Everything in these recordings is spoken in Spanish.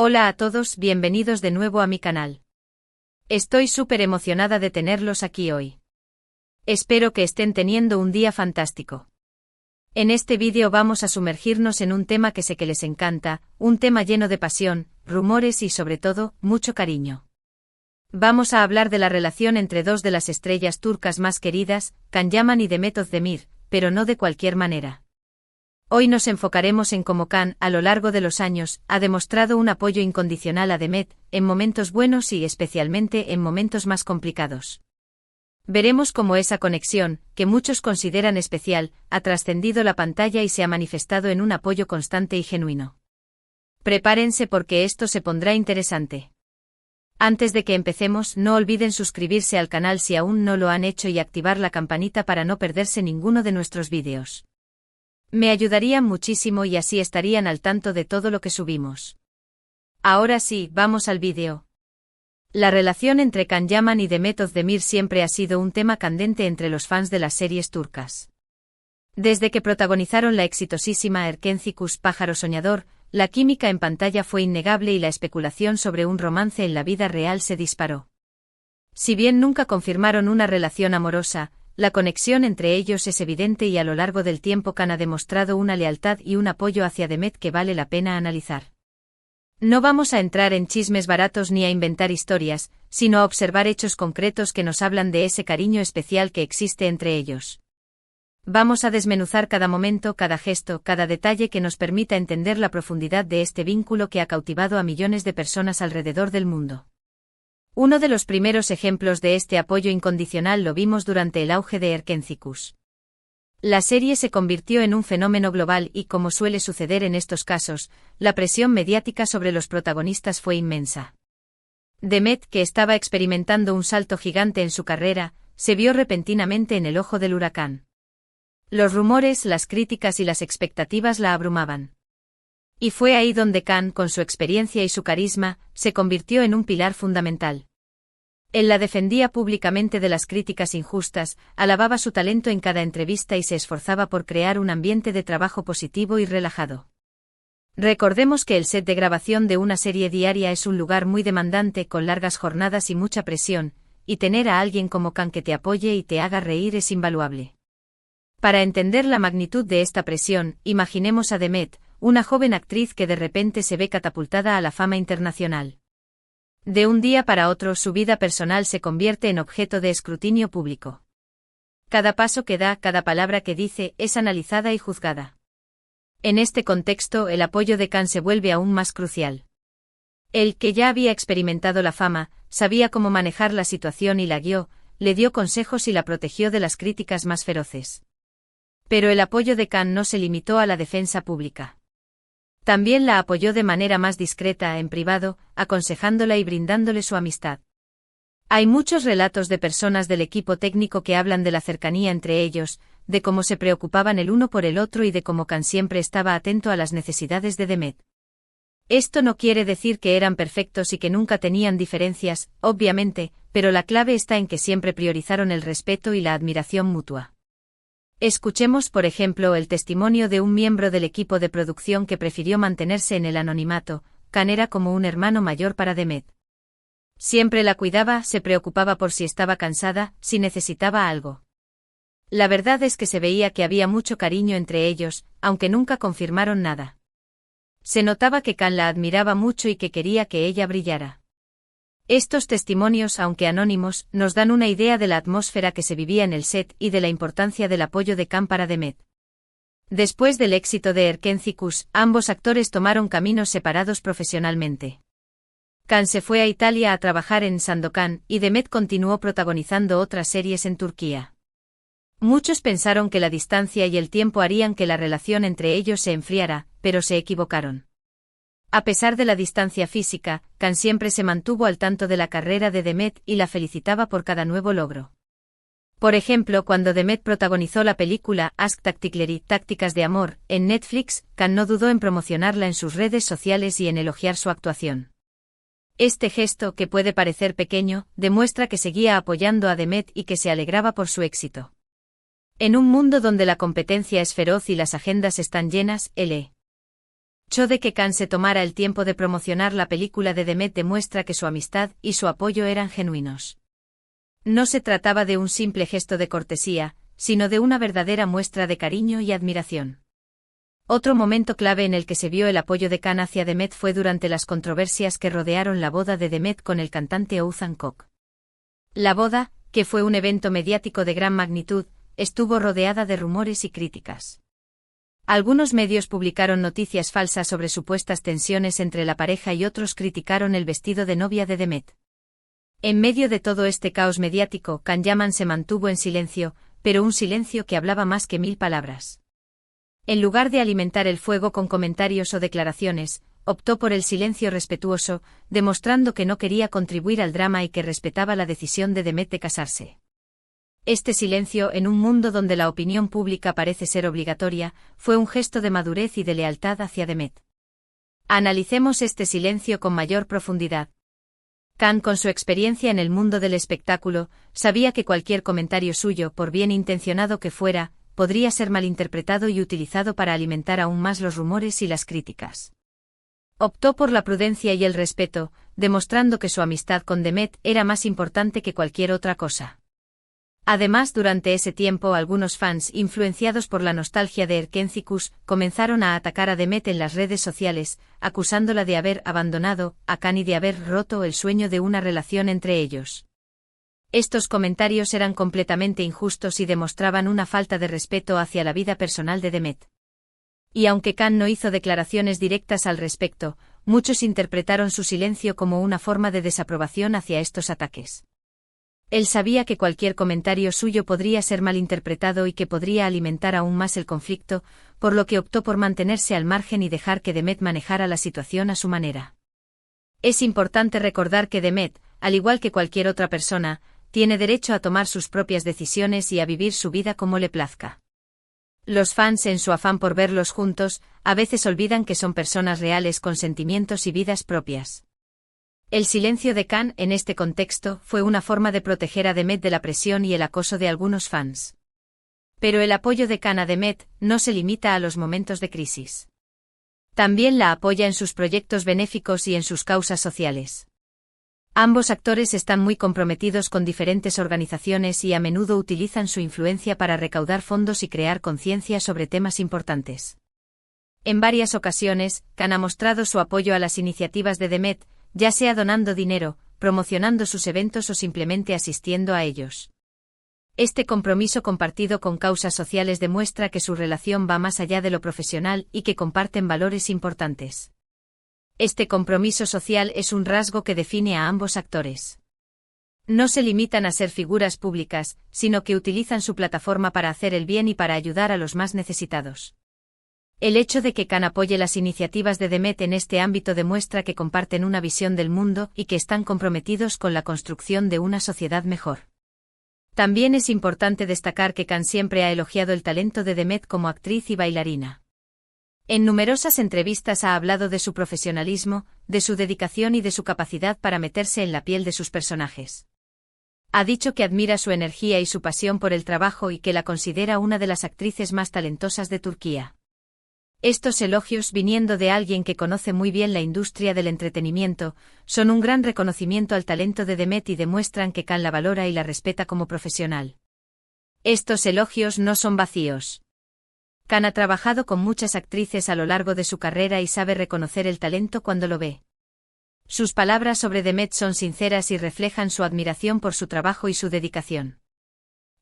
Hola a todos, bienvenidos de nuevo a mi canal. Estoy súper emocionada de tenerlos aquí hoy. Espero que estén teniendo un día fantástico. En este vídeo vamos a sumergirnos en un tema que sé que les encanta, un tema lleno de pasión, rumores y sobre todo, mucho cariño. Vamos a hablar de la relación entre dos de las estrellas turcas más queridas, Can Yaman y Demet Özdemir, pero no de cualquier manera. Hoy nos enfocaremos en cómo Can, a lo largo de los años, ha demostrado un apoyo incondicional a Demet, en momentos buenos y especialmente en momentos más complicados. Veremos cómo esa conexión, que muchos consideran especial, ha trascendido la pantalla y se ha manifestado en un apoyo constante y genuino. Prepárense porque esto se pondrá interesante. Antes de que empecemos, no olviden suscribirse al canal si aún no lo han hecho y activar la campanita para no perderse ninguno de nuestros vídeos. Me ayudarían muchísimo y así estarían al tanto de todo lo que subimos. Ahora sí, vamos al vídeo. La relación entre Can Yaman y Demet Özdemir siempre ha sido un tema candente entre los fans de las series turcas. Desde que protagonizaron la exitosísima Erkenci Pájaro Soñador, la química en pantalla fue innegable y la especulación sobre un romance en la vida real se disparó. Si bien nunca confirmaron una relación amorosa, la conexión entre ellos es evidente y a lo largo del tiempo Can ha demostrado una lealtad y un apoyo hacia Demet que vale la pena analizar. No vamos a entrar en chismes baratos ni a inventar historias, sino a observar hechos concretos que nos hablan de ese cariño especial que existe entre ellos. Vamos a desmenuzar cada momento, cada gesto, cada detalle que nos permita entender la profundidad de este vínculo que ha cautivado a millones de personas alrededor del mundo. Uno de los primeros ejemplos de este apoyo incondicional lo vimos durante el auge de Erkenci. La serie se convirtió en un fenómeno global y, como suele suceder en estos casos, la presión mediática sobre los protagonistas fue inmensa. Demet, que estaba experimentando un salto gigante en su carrera, se vio repentinamente en el ojo del huracán. Los rumores, las críticas y las expectativas la abrumaban. Y fue ahí donde Can, con su experiencia y su carisma, se convirtió en un pilar fundamental. Él la defendía públicamente de las críticas injustas, alababa su talento en cada entrevista y se esforzaba por crear un ambiente de trabajo positivo y relajado. Recordemos que el set de grabación de una serie diaria es un lugar muy demandante con largas jornadas y mucha presión, y tener a alguien como Can que te apoye y te haga reír es invaluable. Para entender la magnitud de esta presión, imaginemos a Demet, una joven actriz que de repente se ve catapultada a la fama internacional. De un día para otro su vida personal se convierte en objeto de escrutinio público. Cada paso que da, cada palabra que dice, es analizada y juzgada. En este contexto, el apoyo de Can se vuelve aún más crucial. Él, que ya había experimentado la fama, sabía cómo manejar la situación y la guió, le dio consejos y la protegió de las críticas más feroces. Pero el apoyo de Can no se limitó a la defensa pública. También la apoyó de manera más discreta, en privado, aconsejándola y brindándole su amistad. Hay muchos relatos de personas del equipo técnico que hablan de la cercanía entre ellos, de cómo se preocupaban el uno por el otro y de cómo Can siempre estaba atento a las necesidades de Demet. Esto no quiere decir que eran perfectos y que nunca tenían diferencias, obviamente, pero la clave está en que siempre priorizaron el respeto y la admiración mutua. Escuchemos por ejemplo el testimonio de un miembro del equipo de producción que prefirió mantenerse en el anonimato. Can era como un hermano mayor para Demet. Siempre la cuidaba, se preocupaba por si estaba cansada, si necesitaba algo. La verdad es que se veía que había mucho cariño entre ellos, aunque nunca confirmaron nada. Se notaba que Can la admiraba mucho y que quería que ella brillara. Estos testimonios, aunque anónimos, nos dan una idea de la atmósfera que se vivía en el set y de la importancia del apoyo de Can para Demet. Después del éxito de Erkenci, ambos actores tomaron caminos separados profesionalmente. Can se fue a Italia a trabajar en Sandokan y Demet continuó protagonizando otras series en Turquía. Muchos pensaron que la distancia y el tiempo harían que la relación entre ellos se enfriara, pero se equivocaron. A pesar de la distancia física, Can siempre se mantuvo al tanto de la carrera de Demet y la felicitaba por cada nuevo logro. Por ejemplo, cuando Demet protagonizó la película Aşk Taktikleri, Tácticas de Amor, en Netflix, Can no dudó en promocionarla en sus redes sociales y en elogiar su actuación. Este gesto, que puede parecer pequeño, demuestra que seguía apoyando a Demet y que se alegraba por su éxito. En un mundo donde la competencia es feroz y las agendas están llenas, L. De que Khan se tomara el tiempo de promocionar la película de Demet demuestra que su amistad y su apoyo eran genuinos. No se trataba de un simple gesto de cortesía, sino de una verdadera muestra de cariño y admiración. Otro momento clave en el que se vio el apoyo de Khan hacia Demet fue durante las controversias que rodearon la boda de Demet con el cantante Ouzhan Kok. La boda, que fue un evento mediático de gran magnitud, estuvo rodeada de rumores y críticas. Algunos medios publicaron noticias falsas sobre supuestas tensiones entre la pareja y otros criticaron el vestido de novia de Demet. En medio de todo este caos mediático, Can Yaman se mantuvo en silencio, pero un silencio que hablaba más que 1000 palabras. En lugar de alimentar el fuego con comentarios o declaraciones, optó por el silencio respetuoso, demostrando que no quería contribuir al drama y que respetaba la decisión de Demet de casarse. Este silencio, en un mundo donde la opinión pública parece ser obligatoria, fue un gesto de madurez y de lealtad hacia Demet. Analicemos este silencio con mayor profundidad. Khan, con su experiencia en el mundo del espectáculo, sabía que cualquier comentario suyo, por bien intencionado que fuera, podría ser malinterpretado y utilizado para alimentar aún más los rumores y las críticas. Optó por la prudencia y el respeto, demostrando que su amistad con Demet era más importante que cualquier otra cosa. Además, durante ese tiempo algunos fans, influenciados por la nostalgia de Erkencikus, comenzaron a atacar a Demet en las redes sociales, acusándola de haber abandonado a Khan y de haber roto el sueño de una relación entre ellos. Estos comentarios eran completamente injustos y demostraban una falta de respeto hacia la vida personal de Demet. Y aunque Khan no hizo declaraciones directas al respecto, muchos interpretaron su silencio como una forma de desaprobación hacia estos ataques. Él sabía que cualquier comentario suyo podría ser malinterpretado y que podría alimentar aún más el conflicto, por lo que optó por mantenerse al margen y dejar que Demet manejara la situación a su manera. Es importante recordar que Demet, al igual que cualquier otra persona, tiene derecho a tomar sus propias decisiones y a vivir su vida como le plazca. Los fans, en su afán por verlos juntos, a veces olvidan que son personas reales con sentimientos y vidas propias. El silencio de Khan en este contexto fue una forma de proteger a Demet de la presión y el acoso de algunos fans. Pero el apoyo de Khan a Demet no se limita a los momentos de crisis. También la apoya en sus proyectos benéficos y en sus causas sociales. Ambos actores están muy comprometidos con diferentes organizaciones y a menudo utilizan su influencia para recaudar fondos y crear conciencia sobre temas importantes. En varias ocasiones, Khan ha mostrado su apoyo a las iniciativas de Demet, ya sea donando dinero, promocionando sus eventos o simplemente asistiendo a ellos. Este compromiso compartido con causas sociales demuestra que su relación va más allá de lo profesional y que comparten valores importantes. Este compromiso social es un rasgo que define a ambos actores. No se limitan a ser figuras públicas, sino que utilizan su plataforma para hacer el bien y para ayudar a los más necesitados. El hecho de que Khan apoye las iniciativas de Demet en este ámbito demuestra que comparten una visión del mundo y que están comprometidos con la construcción de una sociedad mejor. También es importante destacar que Khan siempre ha elogiado el talento de Demet como actriz y bailarina. En numerosas entrevistas ha hablado de su profesionalismo, de su dedicación y de su capacidad para meterse en la piel de sus personajes. Ha dicho que admira su energía y su pasión por el trabajo y que la considera una de las actrices más talentosas de Turquía. Estos elogios, viniendo de alguien que conoce muy bien la industria del entretenimiento, son un gran reconocimiento al talento de Demet y demuestran que Khan la valora y la respeta como profesional. Estos elogios no son vacíos. Khan ha trabajado con muchas actrices a lo largo de su carrera y sabe reconocer el talento cuando lo ve. Sus palabras sobre Demet son sinceras y reflejan su admiración por su trabajo y su dedicación.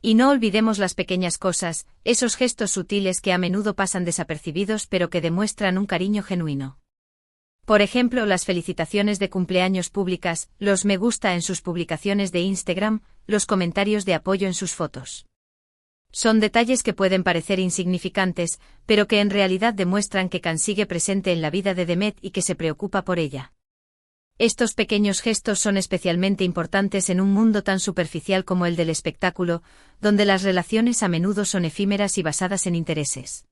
Y no olvidemos las pequeñas cosas, esos gestos sutiles que a menudo pasan desapercibidos pero que demuestran un cariño genuino. Por ejemplo, las felicitaciones de cumpleaños públicas, los me gusta en sus publicaciones de Instagram, los comentarios de apoyo en sus fotos. Son detalles que pueden parecer insignificantes, pero que en realidad demuestran que Khan sigue presente en la vida de Demet y que se preocupa por ella. Estos pequeños gestos son especialmente importantes en un mundo tan superficial como el del espectáculo, donde las relaciones a menudo son efímeras y basadas en intereses.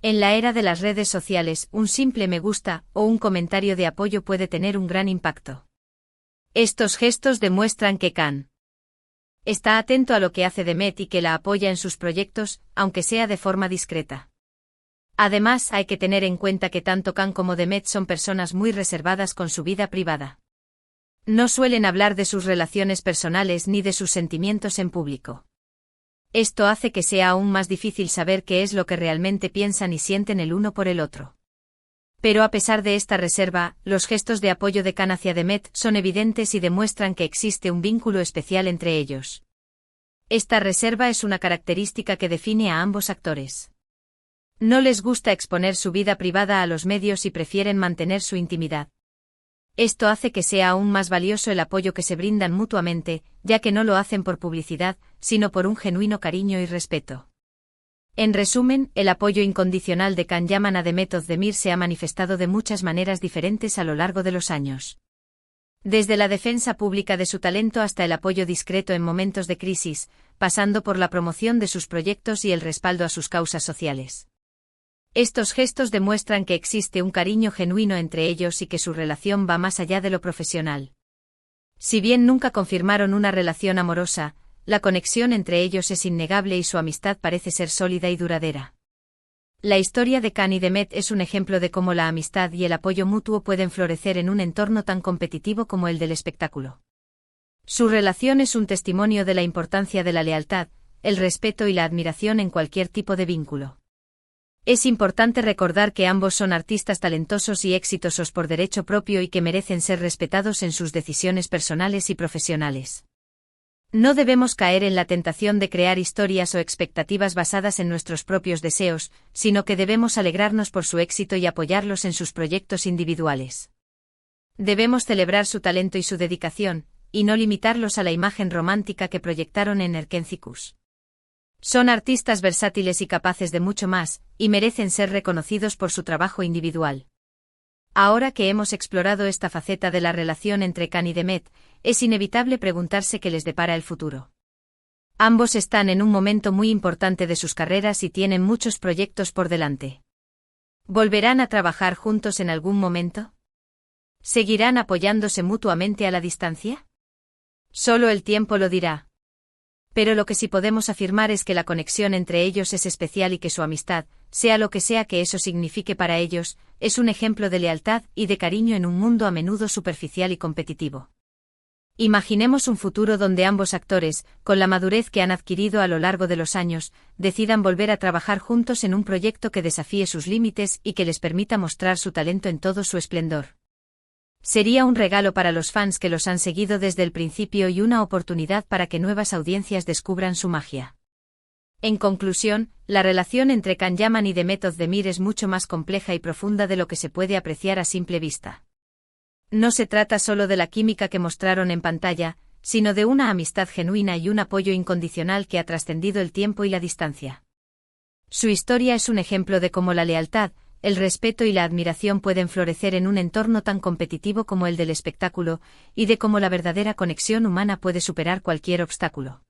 En la era de las redes sociales, un simple me gusta o un comentario de apoyo puede tener un gran impacto. Estos gestos demuestran que Khan está atento a lo que hace Demet y que la apoya en sus proyectos, aunque sea de forma discreta. Además, hay que tener en cuenta que tanto Kan como Demet son personas muy reservadas con su vida privada. No suelen hablar de sus relaciones personales ni de sus sentimientos en público. Esto hace que sea aún más difícil saber qué es lo que realmente piensan y sienten el uno por el otro. Pero a pesar de esta reserva, los gestos de apoyo de Kan hacia Demet son evidentes y demuestran que existe un vínculo especial entre ellos. Esta reserva es una característica que define a ambos actores. No les gusta exponer su vida privada a los medios y prefieren mantener su intimidad. Esto hace que sea aún más valioso el apoyo que se brindan mutuamente, ya que no lo hacen por publicidad, sino por un genuino cariño y respeto. En resumen, el apoyo incondicional de Kan Yaman a Demet Özdemir se ha manifestado de muchas maneras diferentes a lo largo de los años. Desde la defensa pública de su talento hasta el apoyo discreto en momentos de crisis, pasando por la promoción de sus proyectos y el respaldo a sus causas sociales. Estos gestos demuestran que existe un cariño genuino entre ellos y que su relación va más allá de lo profesional. Si bien nunca confirmaron una relación amorosa, la conexión entre ellos es innegable y su amistad parece ser sólida y duradera. La historia de Kan y Demet es un ejemplo de cómo la amistad y el apoyo mutuo pueden florecer en un entorno tan competitivo como el del espectáculo. Su relación es un testimonio de la importancia de la lealtad, el respeto y la admiración en cualquier tipo de vínculo. Es importante recordar que ambos son artistas talentosos y exitosos por derecho propio y que merecen ser respetados en sus decisiones personales y profesionales. No debemos caer en la tentación de crear historias o expectativas basadas en nuestros propios deseos, sino que debemos alegrarnos por su éxito y apoyarlos en sus proyectos individuales. Debemos celebrar su talento y su dedicación, y no limitarlos a la imagen romántica que proyectaron en Erkencikus. Son artistas versátiles y capaces de mucho más, y merecen ser reconocidos por su trabajo individual. Ahora que hemos explorado esta faceta de la relación entre Kan y Demet, es inevitable preguntarse qué les depara el futuro. Ambos están en un momento muy importante de sus carreras y tienen muchos proyectos por delante. ¿Volverán a trabajar juntos en algún momento? ¿Seguirán apoyándose mutuamente a la distancia? Solo el tiempo lo dirá. Pero lo que sí podemos afirmar es que la conexión entre ellos es especial y que su amistad, sea lo que sea que eso signifique para ellos, es un ejemplo de lealtad y de cariño en un mundo a menudo superficial y competitivo. Imaginemos un futuro donde ambos actores, con la madurez que han adquirido a lo largo de los años, decidan volver a trabajar juntos en un proyecto que desafíe sus límites y que les permita mostrar su talento en todo su esplendor. Sería un regalo para los fans que los han seguido desde el principio y una oportunidad para que nuevas audiencias descubran su magia. En conclusión, la relación entre Kan Yaman y Demet Özdemir es mucho más compleja y profunda de lo que se puede apreciar a simple vista. No se trata solo de la química que mostraron en pantalla, sino de una amistad genuina y un apoyo incondicional que ha trascendido el tiempo y la distancia. Su historia es un ejemplo de cómo la lealtad, el respeto y la admiración pueden florecer en un entorno tan competitivo como el del espectáculo, y de cómo la verdadera conexión humana puede superar cualquier obstáculo.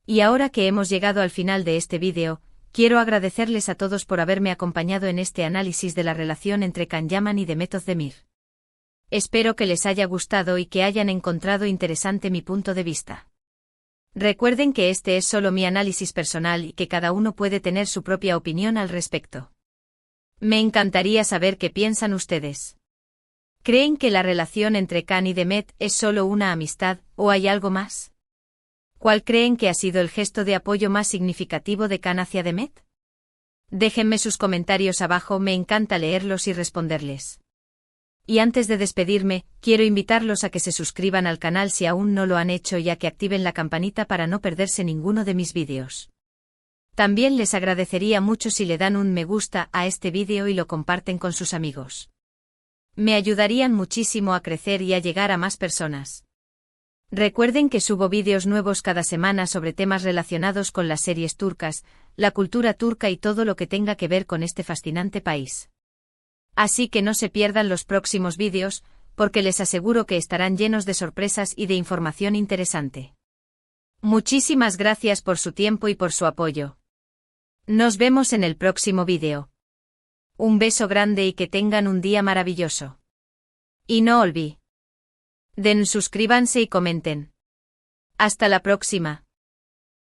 Y ahora que hemos llegado al final de este vídeo, quiero agradecerles a todos por haberme acompañado en este análisis de la relación entre Kan Yaman y Demet Özdemir. Espero que les haya gustado y que hayan encontrado interesante mi punto de vista. Recuerden que este es solo mi análisis personal y que cada uno puede tener su propia opinión al respecto. Me encantaría saber qué piensan ustedes. ¿Creen que la relación entre Kan y Demet es solo una amistad, o hay algo más? ¿Cuál creen que ha sido el gesto de apoyo más significativo de Kan hacia Demet? Déjenme sus comentarios abajo, me encanta leerlos y responderles. Y antes de despedirme, quiero invitarlos a que se suscriban al canal si aún no lo han hecho y a que activen la campanita para no perderse ninguno de mis vídeos. También les agradecería mucho si le dan un me gusta a este vídeo y lo comparten con sus amigos. Me ayudarían muchísimo a crecer y a llegar a más personas. Recuerden que subo vídeos nuevos cada semana sobre temas relacionados con las series turcas, la cultura turca y todo lo que tenga que ver con este fascinante país. Así que no se pierdan los próximos vídeos, porque les aseguro que estarán llenos de sorpresas y de información interesante. Muchísimas gracias por su tiempo y por su apoyo. Nos vemos en el próximo vídeo. Un beso grande y que tengan un día maravilloso. Y no olviden suscríbanse y comenten. Hasta la próxima.